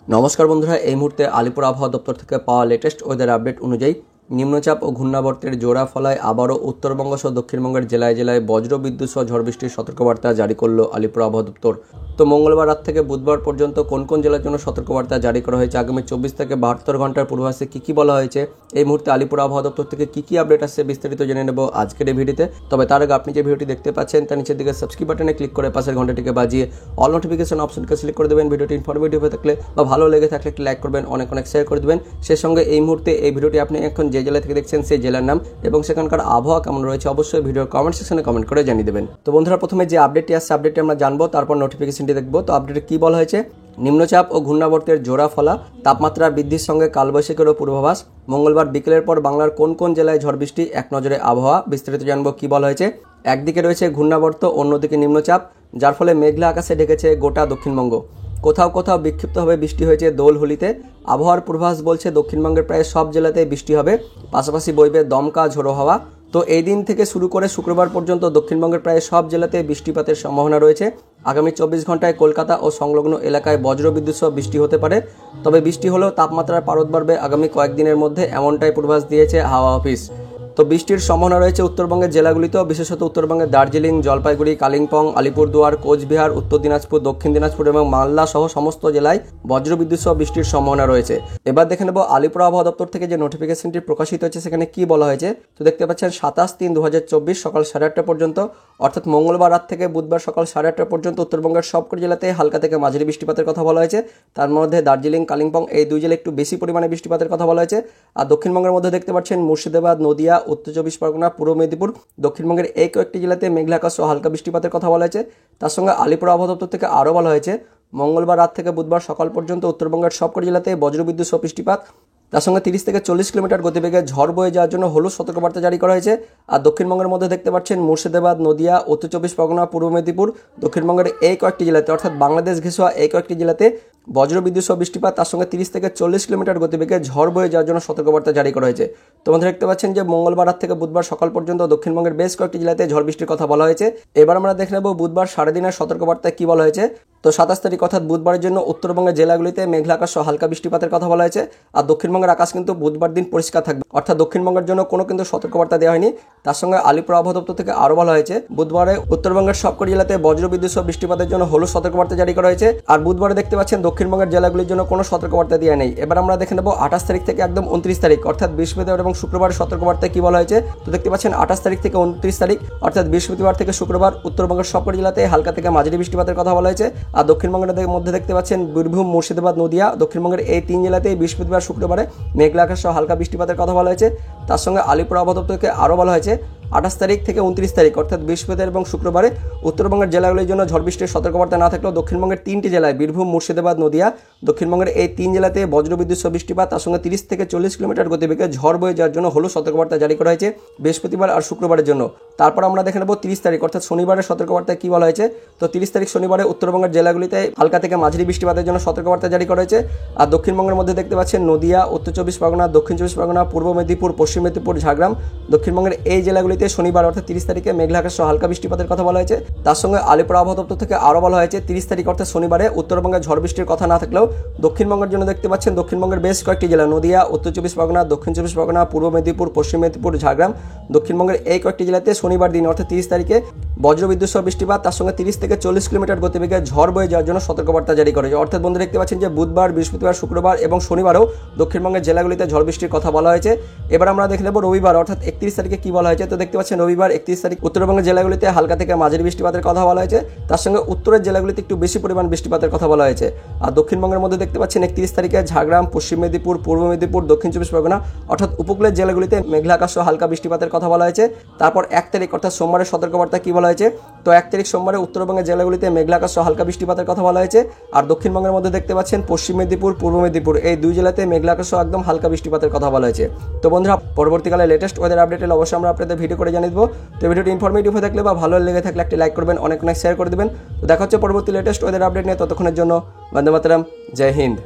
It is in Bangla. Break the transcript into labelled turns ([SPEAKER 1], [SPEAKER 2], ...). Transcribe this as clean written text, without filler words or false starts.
[SPEAKER 1] নমস্কার বন্ধুরা, এই মুহূর্তে আলিপুর আবহাওয়া দপ্তর থেকে পাওয়া লেটেস্ট ওয়েদার আপডেট অনুযায়ী নিম্নচাপ ও ঘূর্ণাবর্তের জোড়া ফলায় আবারও উত্তরবঙ্গ সহ দক্ষিণবঙ্গের জেলায় জেলায় বজ্র বিদ্যুৎ সহ ঝড় বৃষ্টির সতর্কবার্তা জারি করলো আলিপুর আবহাওয়া দপ্তর। তো মঙ্গলবার রাত থেকে বুধবার পর্যন্ত কোন কোন জেলার জন্য সতর্কবার্তা জারি করা হয়েছে, আগামী 24 থেকে 72 ঘন্টার পূর্বাভাসে কী বলা হয়েছে, এই মুহূর্তে আলিপুর আবহাওয়া দপ্তর থেকে কী আপডেট আসছে বিস্তারিত জেনে নেব আজকের এই ভিডিওতে। তবে তার আগে আপনি যে ভিডিওটি দেখতে পাচ্ছেন তার নিচের দিকে সাবস্ক্রাইব বাটনে ক্লিক করে পাশের ঘন্টাটিকে বাজিয়ে অল নোটিফিকেশন অপশনকে সিলেক্ট করে দেবেন। ভিডিওটি ইনফরমেটিভ হয়ে থাকলে বা ভালো লেগে থাকলে একটি লাইক করবেন, অনেক শেয়ার করে দেবেন। সেই সঙ্গে এই মুহূর্তে এই ভিডিওটি আপনি এখন যে জেলা থেকে দেখছেন সেই জেলার নাম এবং সেখানকার আবহাওয়া কেমন রয়েছে অবশ্যই ভিডিওর কমেন্ট সেকশনে কমেন্ট করে জানিয়ে দেবেন। তো বন্ধুরা, প্রথমে যে আপডেটটি আসছে আপডেটটি আমরা জানবো, তারপর নোটিফিকেশনটি দেখবো। তো আপডেটে কি বলা হয়েছে, নিম্নচাপ ও ঘূর্ণাবর্তের জোড়া ফলা, তাপমাত্রা বৃদ্ধির সঙ্গে কালবৈশাখীরও পূর্বাভাস। মঙ্গলবার বিকেলের পর বাংলার কোন কোন জেলায় ঝড় বৃষ্টি, এক নজরে আবহাওয়া। বিস্তারিত জানবো কি বলা হয়েছে। একদিকে রয়েছে ঘূর্ণাবর্ত, অন্যদিকে নিম্নচাপ, যার ফলে মেঘলা আকাশে ঢেকেছে গোটা দক্ষিণবঙ্গ। কোথাও কোথাও বিক্ষিপ্তভাবে বৃষ্টি হয়েছে দোলহলিতে। আবহাওয়ার পূর্বাভাস বলছে দক্ষিণবঙ্গের প্রায় সব জেলাতে বৃষ্টি হবে, পাশাপাশি বইবে দমকা ঝোড়ো হাওয়া। তো এই দিন থেকে শুরু করে শুক্রবার পর্যন্ত দক্ষিণবঙ্গের প্রায় সব জেলাতে বৃষ্টিপাতের সম্ভাবনা রয়েছে। আগামী 24 ঘন্টায় কলকাতা ও সংলগ্ন এলাকায় বজ্রবিদ্যুৎ সহ বৃষ্টি হতে পারে। তবে বৃষ্টি হলেও তাপমাত্রার পারদ বাড়বে আগামী কয়েকদিনের মধ্যে, এমনটাই পূর্বাভাস দিয়েছে হাওয়া অফিস। তো বৃষ্টির সম্ভাবনা রয়েছে উত্তরবঙ্গের জেলাগুলিতেও, বিশেষত উত্তরবঙ্গের দার্জিলিং, জলপাইগুড়ি, কালিম্পং, আলিপুরদুয়ার, কোচবিহার, উত্তর দিনাজপুর, দক্ষিণ দিনাজপুর এবং মালদা সহ সমস্ত জেলায় বজ্রবিদ্যুৎ সহ বৃষ্টির সম্ভাবনা রয়েছে। এবার দেখে নেব আলিপুর আবহাওয়া দপ্তর থেকে যে নোটিফিকেশনটি প্রকাশিত হয়েছে সেখানে কি বলা হয়েছে। তো দেখতে পাচ্ছেন 27/3/2024 সকাল 8:30 পর্যন্ত, অর্থাৎ মঙ্গলবার রাত থেকে বুধবার সকাল 8:30 পর্যন্ত উত্তরবঙ্গের সবকটি জেলাতে হালকা থেকে মাঝারি বৃষ্টিপাতের কথা বলা হয়েছে। তার মধ্যে দার্জিলিং, কালিম্পং এই দুই জেলায় একটু বেশি পরিমাণে বৃষ্টিপাতের কথা বলা হয়েছে। আর দক্ষিণবঙ্গের মধ্যে দেখতে পাচ্ছেন মুর্শিদাবাদ, নদিয়া, উত্তর 24 পরগনা, পূর্ব মেদিনীপুর, দক্ষিণবঙ্গের এই কয়েকটি জেলাতে মেঘলা আকাশ ও হালকা বৃষ্টিপাতের কথা বলা হয়েছে। তার সঙ্গে আলিপুর আবহাওয়া দপ্তর থেকে আরও বলা হয়েছে মঙ্গলবার রাত থেকে বুধবার সকাল পর্যন্ত উত্তরবঙ্গের সবকটি জেলাতে বজ্রবিদ্যুৎ সহ বৃষ্টিপাত, তার সঙ্গে 30 থেকে 40 কিলোমিটার গতিবেগে ঝড় বয়ে যাওয়ার জন্য হলুদ সতর্কবার্তা জারি করা হয়েছে। আর দক্ষিণবঙ্গের মধ্যে দেখতে পাচ্ছেন মুর্শিদাবাদ, নদিয়া, উত্তর 24 পরগনা, পূর্ব মেদিনীপুর, দক্ষিণবঙ্গের এই কয়েকটি জেলাতে অর্থাৎ বাংলাদেশ ঘেঁষোয়া এই কয়েকটি জেলাতে বজ্রবিদ্যুৎ সহ বৃষ্টিপাত, তার সঙ্গে 30 থেকে 40 কিলোমিটার গতিবেগে ঝড় বয়ে যাওয়ার জন্য সতর্কবার্তা জারি করা হয়েছে। তোমাদের দেখতে পাচ্ছেন যে মঙ্গলবার রাত থেকে বুধবার সকাল পর্যন্ত দক্ষিণবঙ্গের বেশ কয়েকটি জেলাতে ঝড় বৃষ্টির কথা বলা হয়েছে। এবার আমরা দেখে নেব বুধবার সারাদিনের সতর্কবার্তায় কি বলা হয়েছে। তো 27 তারিখ অর্থাৎ বুধবারের জন্য উত্তরবঙ্গের জেলাগুলিতে মেঘলা আকাশ সহ হালকা বৃষ্টিপাতের কথা বলা হয়েছে। আর দক্ষিণবঙ্গের আকাশ কিন্তু বুধবার দিন পরিষ্কার থাকবে, অর্থাৎ দক্ষিণবঙ্গের জন্য কোনো কিন্তু সতর্কবার্তা দেওয়া হয়নি। তার সঙ্গে আলিপুর আবহাওয়া দপ্তর থেকে আরও বলা হয়েছে বুধবারে উত্তরবঙ্গের সবকটি জেলাতে বজ্রবিদ্যুৎ সহ বৃষ্টিপাতের জন্য হলুদ সতর্কবার্তা জারি করা হয়েছে। আর বুধবারে দেখতে পাচ্ছেন দক্ষিণবঙ্গের জেলাগুলির জন্য কোনো সতর্কবার্তা দেওয়া নেই। এবার আমরা দেখে নেব 28 তারিখ থেকে একদম 29 তারিখ অর্থাৎ বৃহস্পতিবার এবং শুক্রবারের সতর্কবার্তায় কি বলা হয়েছে। তো দেখতে পাচ্ছেন 28 তারিখ থেকে 29 তারিখ অর্থাৎ বৃহস্পতিবার থেকে শুক্রবার উত্তরবঙ্গের সবকটি জেলাতে হালকা থেকে মাঝারি বৃষ্টিপাতের কথা বলা হয়েছে। আর দক্ষিণবঙ্গের মধ্যে দেখতে পাচ্ছেন বীরভূম, মুর্শিদাবাদ, নদিয়া, দক্ষিণবঙ্গের এই 3 জেলাতে বৃহস্পতিবার শুক্রবারে মেঘলা আকাশ সহ হালকা বৃষ্টিপাতের কথা বলা হয়েছে। তার সঙ্গে আলিপুর আবহাওয়া দপ্তর থেকে আরও বলা হয়েছে 28 তারিখ থেকে 29 তারিখ অর্থাৎ বৃহস্পতিবার এবং শুক্রবারে উত্তরবঙ্গের জেলাগুলির জন্য ঝড় বৃষ্টির সতর্কবার্তা না থাকলেও দক্ষিণবঙ্গের 3টি জেলায় বীরভূম, মুর্শিদাবাদ, নদিয়া, দক্ষিণবঙ্গের এই 3 জেলাতে বজ্রবিদ্যুৎ সহ বৃষ্টিপাত, তার সঙ্গে 30 থেকে 40 কিলোমিটার গতিবেগে ঝড় বয়ে যাওয়ার জন্য হলুদ সতর্কবার্তা জারি করা হয়েছে বৃহস্পতিবার আর শুক্রবারের জন্য। তারপর আমরা দেখে নেব 30 তারিখ অর্থাৎ শনিবারের সতর্কবার্তায় কি বলা হয়েছে। তো 30 তারিখ শনিবারে উত্তরবঙ্গের জেলাগুলিতে হালকা থেকে মাঝারি বৃষ্টিপাতের জন্য সতর্কবার্তা জারি করা হয়েছে। আর দক্ষিণবঙ্গের মধ্যে দেখতে পাচ্ছেন নদিয়া, উত্তর 24 পরগনা, দক্ষিণ 24 পরগনা, পূর্ব মেদিনীপুর, পশ্চিম মেদিনীপুর, ঝাড়গ্রাম, দক্ষিণবঙ্গের এই জেলাগুলিতে শনিবার অর্থাৎ 30 তারিখে মেঘলা আকাশ সহ হালকা বৃষ্টিপাতের কথা বলা হয়েছে। তার সঙ্গে আলিপুর আবহাওয়া দপ্তর থেকে আরও বলা হয়েছে 30 তারিখ অর্থাৎ শনিবারে উত্তরবঙ্গে ঝড় বৃষ্টির কথা না থাকলেও দক্ষিণবঙ্গের জন্য দেখতে পাচ্ছেন দক্ষিণবঙ্গের বেশ কয়েকটি জেলা নদিয়া, উত্তর 24 পরগনা, দক্ষিণ 24 পরগনা, পূর্ব মেদিনীপুর, পশ্চিম মেদিনীপুর, ঝাড়গ্রাম, দক্ষিণবঙ্গের এই কয়েকটি জেলাতে শনিবার দিন অর্থাৎ 30 তারিখে বজ্রবিদ্যুৎ সহ বৃষ্টিপাত, তার সঙ্গে 30 থেকে 40 কিলোমিটার গতিবেগে ঝড় বয়ে যাওয়ার জন্য সতর্কবার্তা জারি করেছে। অর্থাৎ বন্ধু দেখতে পাচ্ছেন যে বুধবার, বৃহস্পতিবার, শুক্রবার এবং শনিবারও দক্ষিণবঙ্গের জেলাগুলিতে ঝড় বৃষ্টির কথা বলা হয়েছে। এবার আমরা দেখে নেব রবিবার অর্থাৎ 31 তারিখে কি বলা হয়েছে। তো দেখতে পাচ্ছেন রবিবার 31 তারিখ উত্তরবঙ্গের জেলাগুলিতে হালকা থেকে মাঝারি বৃষ্টিপাতের কথা বলা হয়েছে। তার সঙ্গে উত্তরের জেলাগুলিতে একটু বেশি পরিমাণ বৃষ্টিপাতের কথা বলা হয়েছে। আর দক্ষিণবঙ্গের মধ্যে দেখতে পাচ্ছেন 31 তারিখে ঝাড়গ্রাম, পশ্চিম মেদিনীপুর, পূর্ব মেদিনীপুর, দক্ষিণ 24 পরগনা অর্থাৎ উপকূলের জেলাগুলিতে মেঘলা আকাশ সহ হালকা বৃষ্টিপাতের কথা বলা হয়েছে। তারপর 1 তারিখ অর্থাৎ সোমবারের সতর্কবার্তা কি বলা হয়েছে। তো 1 তারিখ সোমবারে উত্তরবঙ্গের জেলাগুলিতে মেঘলা আকাশ সহ হালকা বৃষ্টিপাতের কথা বলা হয়েছে। আর দক্ষিণবঙ্গের মধ্যে দেখতে পাচ্ছেন পশ্চিম মেদিনীপুর, পূর্ব মেদিনীপুর এই দুই জেলাতে মেঘলা আকাশ সহ একদম হালকা বৃষ্টিপাতের কথা বলা হয়েছে। তো বন্ধুরা, পরবর্তীকালে লেটেস্ট ওয়েদার আপডেটে অবশ্যই আমরা আপনাদের ভিডিও করে জানিয়ে দেবো। তো ভিডিওটি ইনফরমেটিভ হয়ে থাকলে বা ভালো লেগে থাকলে একটি লাইক করবেন, অনেক শেয়ার করে দেবেন। তো দেখা হচ্ছে পরবর্তী লেটেস্ট ওয়েদার আপডেট নিয়ে। ততক্ষণের জন্য বন্দে মাতরম, জয় হিন্দ।